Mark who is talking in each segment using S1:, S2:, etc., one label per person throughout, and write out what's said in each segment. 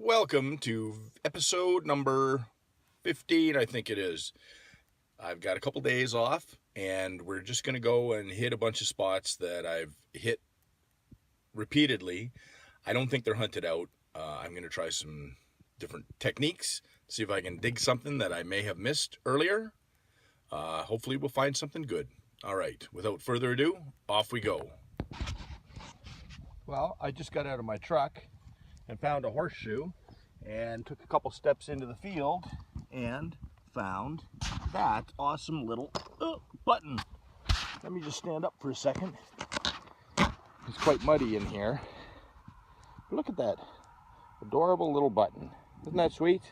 S1: Welcome to episode number 15, I think it is. I've got a couple days off, and we're just going to go and hit a bunch of spots that I've hit repeatedly. I don't think they're hunted out. I'm going to try some different techniques, see if I can dig something that I may have missed earlier. Hopefully we'll find something good. All right, without further ado, off we go. Well, I just got out of my truck and found a horseshoe and took a couple steps into the field and found that awesome little button. Let me just stand up for a second. It's quite muddy in here. But look at that adorable little button. Isn't that sweet?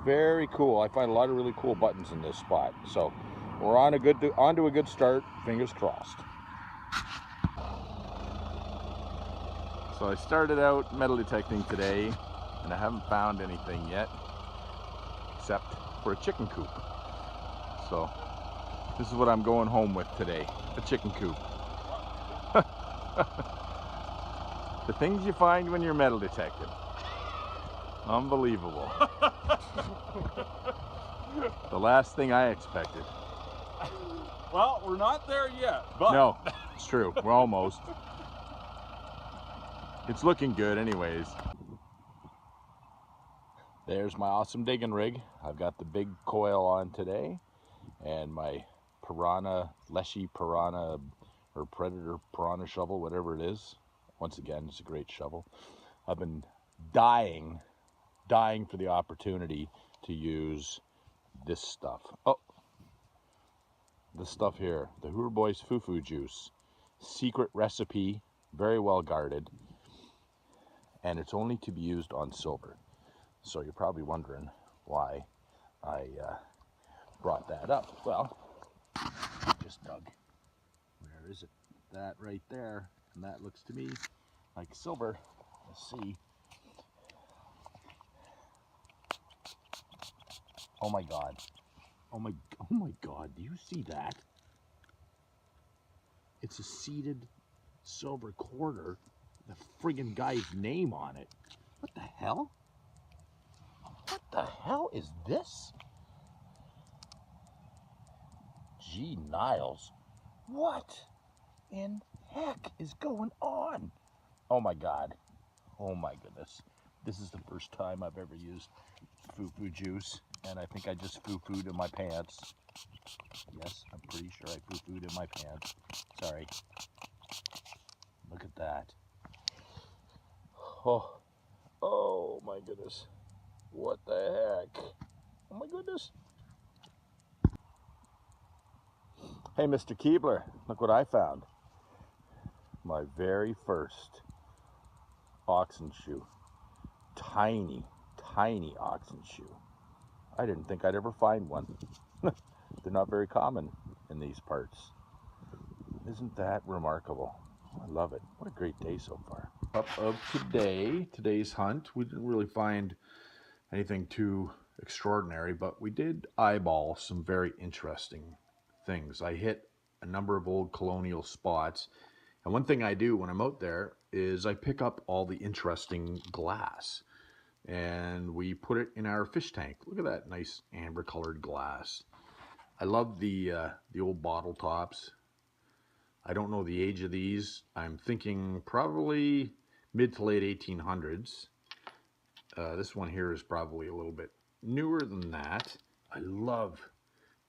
S1: Very cool. I find a lot of really cool buttons in this spot. So we're on to a good start. Fingers crossed. So I started out metal detecting today, and I haven't found anything yet, except for a chicken coop. So this is what I'm going home with today, a chicken coop. The things you find when you're metal detecting. Unbelievable. The last thing I expected.
S2: Well, we're not there yet, but...
S1: No, it's true. We're almost. It's looking good anyways. There's my awesome digging rig. I've got the big coil on today and my leshy piranha or predator piranha shovel, whatever it is. Once again, it's a great shovel. I've been dying for the opportunity to use this stuff. Oh, this stuff here, the Hoover Boys Foo-Foo juice. Secret recipe, very well guarded. And it's only to be used on silver. So you're probably wondering why I brought that up. Well, just dug. Where is it? That right there. And that looks to me like silver. Let's see. Oh my God. Oh my God. Do you see that? It's a seated silver quarter. The friggin' guy's name on it. What the hell? What the hell is this? Gee, Niles. What in heck is going on? Oh my God. Oh my goodness. This is the first time I've ever used foo-foo juice, and I think I just foo-fooed in my pants. Yes, I'm pretty sure I foo-fooed in my pants. Sorry. Look at that. Oh my goodness. What the heck? Oh my goodness. Hey, Mr. Keebler, look what I found. My very first oxen shoe. Tiny oxen shoe. I didn't think I'd ever find one. They're not very common in these parts. Isn't that remarkable? I love it. What a great day so far. Up of today's hunt, we didn't really find anything too extraordinary, but we did eyeball some very interesting things. I hit a number of old colonial spots, and one thing I do when I'm out there is I pick up all the interesting glass and we put it in our fish tank. Look at that nice amber colored glass. I love the old bottle tops. I don't know the age of these. I'm thinking probably mid to late 1800s. This one here is probably a little bit newer than that. I love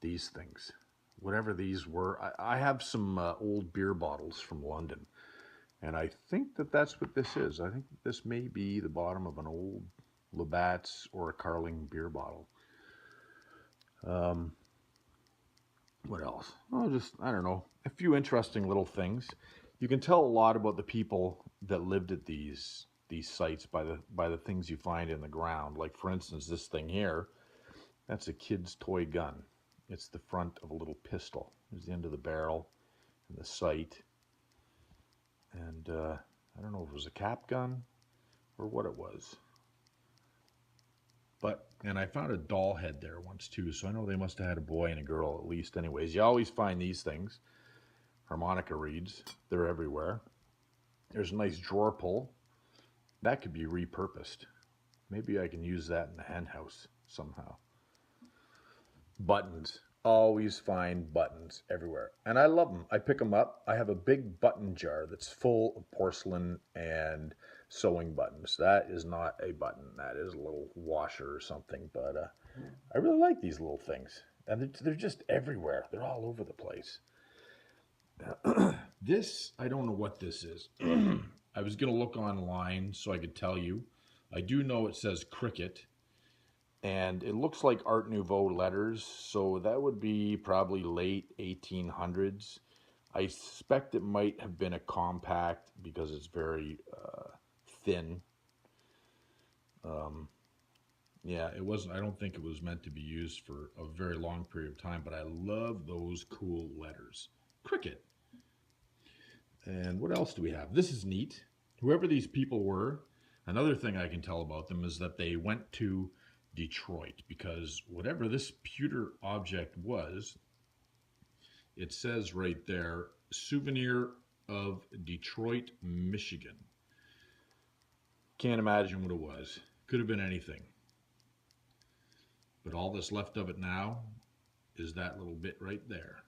S1: these things. Whatever these were. I have some old beer bottles from London. And I think that that's what this is. I think this may be the bottom of an old Labatt's or a Carling beer bottle. What else? Oh, I don't know, a few interesting little things. You can tell a lot about the people that lived at these sites by the things you find in the ground. Like, for instance, this thing here, that's a kid's toy gun. It's the front of a little pistol. There's the end of the barrel and the sight. And I don't know if it was a cap gun or what it was. And I found a doll head there once too, so I know they must have had a boy and a girl at least. Anyways, you always find these things. Harmonica reeds, they're everywhere. There's a nice drawer pull. That could be repurposed. Maybe I can use that in the hen house somehow. Buttons. Always find buttons everywhere. And I love them. I pick them up. I have a big button jar that's full of porcelain and sewing buttons. That is not a button. That is a little washer or something. But I really like these little things. And they're just everywhere. They're all over the place. This, I don't know what this is. I was going to look online so I could tell you. I do know it says cricket. And it looks like Art Nouveau letters, so that would be probably late 1800s. I suspect it might have been a compact because it's very thin. Yeah, it wasn't. I don't think it was meant to be used for a very long period of time, but I love those cool letters. Cricket. And what else do we have? This is neat. Whoever these people were, another thing I can tell about them is that they went to Detroit, because whatever this pewter object was, it says right there, souvenir of Detroit, Michigan. Can't imagine what it was. Could have been anything. But all that's left of it now is that little bit right there.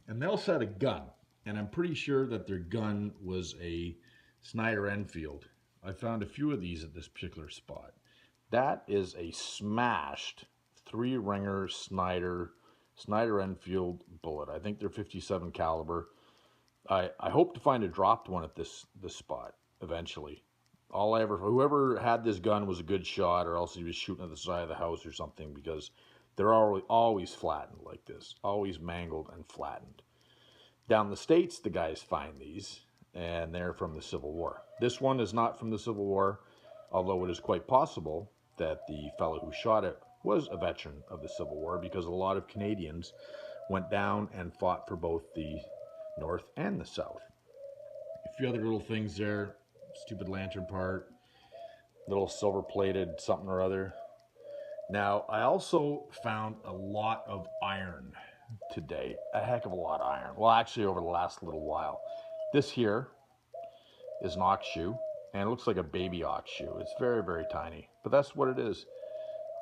S1: And they also had a gun, and I'm pretty sure that their gun was a Snyder Enfield. I found a few of these at this particular spot. That is a smashed 3-ringer Snyder Enfield bullet. I think they're 57 caliber. I hope to find a dropped one at this spot eventually. Whoever had this gun was a good shot, or else he was shooting at the side of the house or something, because they're always flattened like this, always mangled and flattened. Down the States, the guys find these, and they're from the Civil War. This one is not from the Civil War, although it is quite possible that the fellow who shot it was a veteran of the Civil War, because a lot of Canadians went down and fought for both the North and the South. A few other little things there, stupid lantern part, little silver-plated something or other. Now, I also found a lot of iron today, a heck of a lot of iron. Well, actually, over the last little while. This here is an ox shoe. And it looks like a baby ox shoe. It's very, very tiny. But that's what it is.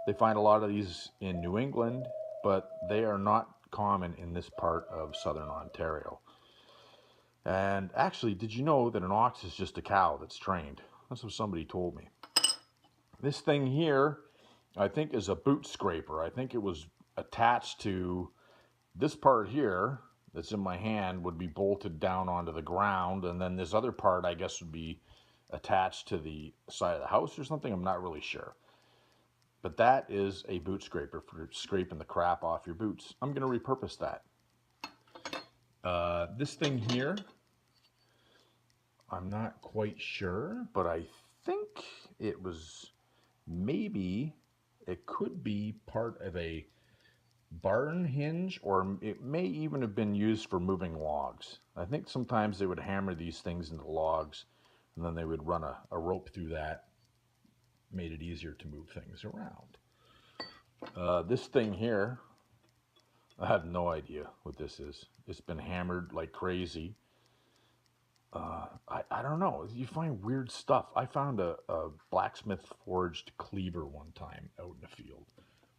S1: They find a lot of these in New England, but they are not common in this part of southern Ontario. And actually, did you know that an ox is just a cow that's trained? That's what somebody told me. This thing here, I think, is a boot scraper. I think it was attached to this part here that's in my hand, would be bolted down onto the ground. And then this other part, I guess, would be attached to the side of the house or something. I'm not really sure. But that is a boot scraper for scraping the crap off your boots. I'm going to repurpose that. This thing here, I'm not quite sure, but I think it was it could be part of a barn hinge, or it may even have been used for moving logs. I think sometimes they would hammer these things into logs, and then they would run a rope through that. Made it easier to move things around. This thing here, I have no idea what this is. It's been hammered like crazy. I don't know. You find weird stuff. I found a blacksmith forged cleaver one time out in the field,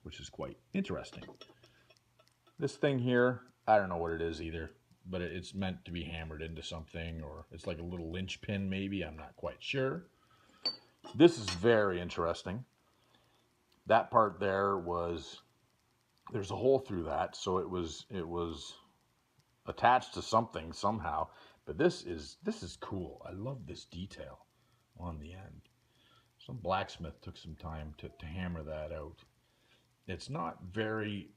S1: which is quite interesting. This thing here, I don't know what it is either, but it's meant to be hammered into something, or it's like a little linchpin maybe. I'm not quite sure. This is very interesting. That part there there's a hole through that, so it was attached to something somehow. But this is cool. I love this detail on the end. Some blacksmith took some time to hammer that out. It's not very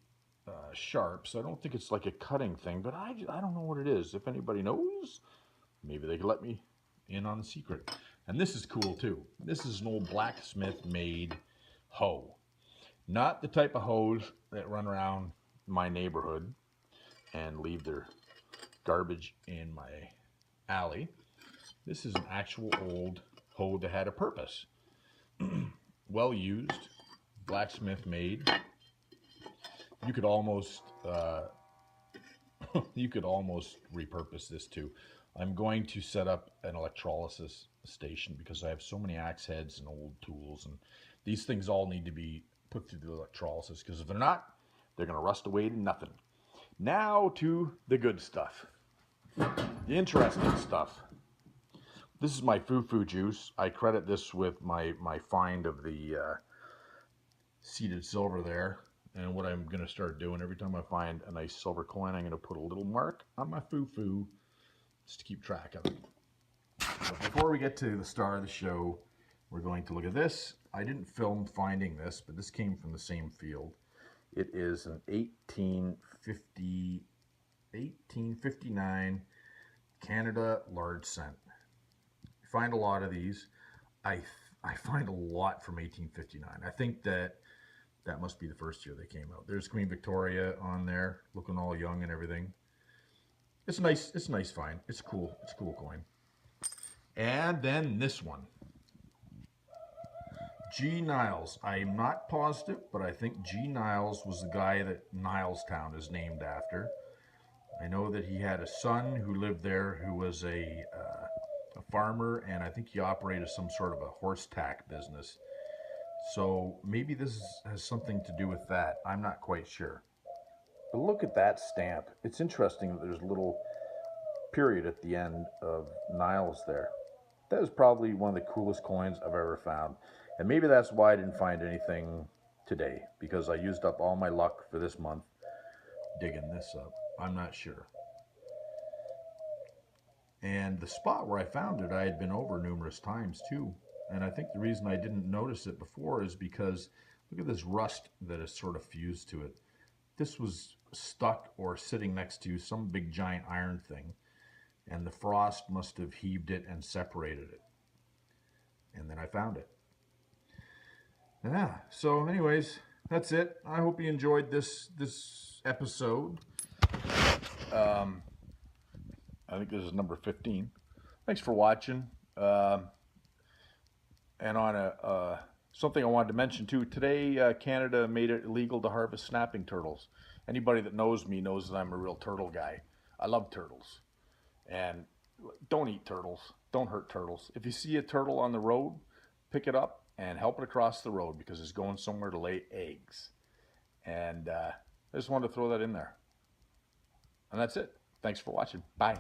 S1: sharp, so I don't think it's like a cutting thing, but I don't know what it is. If anybody knows, maybe they could let me in on the secret. And this is cool too. This is an old blacksmith made hoe. Not the type of hoes that run around my neighborhood and leave their garbage in my alley. This is an actual old hoe that had a purpose. Well used, blacksmith made. You could almost repurpose this too. I'm going to set up an electrolysis station because I have so many axe heads and old tools, and these things all need to be put through the electrolysis, because if they're not, they're going to rust away to nothing. Now to the good stuff, the interesting stuff. This is my foo-foo juice. I credit this with my find of the seated silver there. And what I'm going to start doing, every time I find a nice silver coin, I'm going to put a little mark on my foo-foo just to keep track of it. But before we get to the star of the show, we're going to look at this. I didn't film finding this, but this came from the same field. It is an 1859 Canada large cent. You find a lot of these. I find a lot from 1859. I think that must be the first year they came out. There's Queen Victoria on there, looking all young and everything. It's nice. It's a nice find. It's cool. It's a cool coin. And then this one, G. Niles. I'm not positive, but I think G. Niles was the guy that Nilestown is named after. I know that he had a son who lived there who was a farmer, and I think he operated some sort of a horse tack business. So maybe this has something to do with that. I'm not quite sure. But look at that stamp. It's interesting that there's a little period at the end of Niles there. That is probably one of the coolest coins I've ever found. And maybe that's why I didn't find anything today, because I used up all my luck for this month digging this up. I'm not sure. And the spot where I found it, I had been over numerous times too. And I think the reason I didn't notice it before is because look at this rust that is sort of fused to it. This was stuck or sitting next to some big giant iron thing, and the frost must have heaved it and separated it. And then I found it. Yeah, so anyways, that's it. I hope you enjoyed this episode. I think this is number 15. Thanks for watching. And on something I wanted to mention too, today Canada made it illegal to harvest snapping turtles. Anybody that knows me knows that I'm a real turtle guy. I love turtles. And don't eat turtles. Don't hurt turtles. If you see a turtle on the road, pick it up and help it across the road, because it's going somewhere to lay eggs. And I just wanted to throw that in there. And that's it. Thanks for watching. Bye.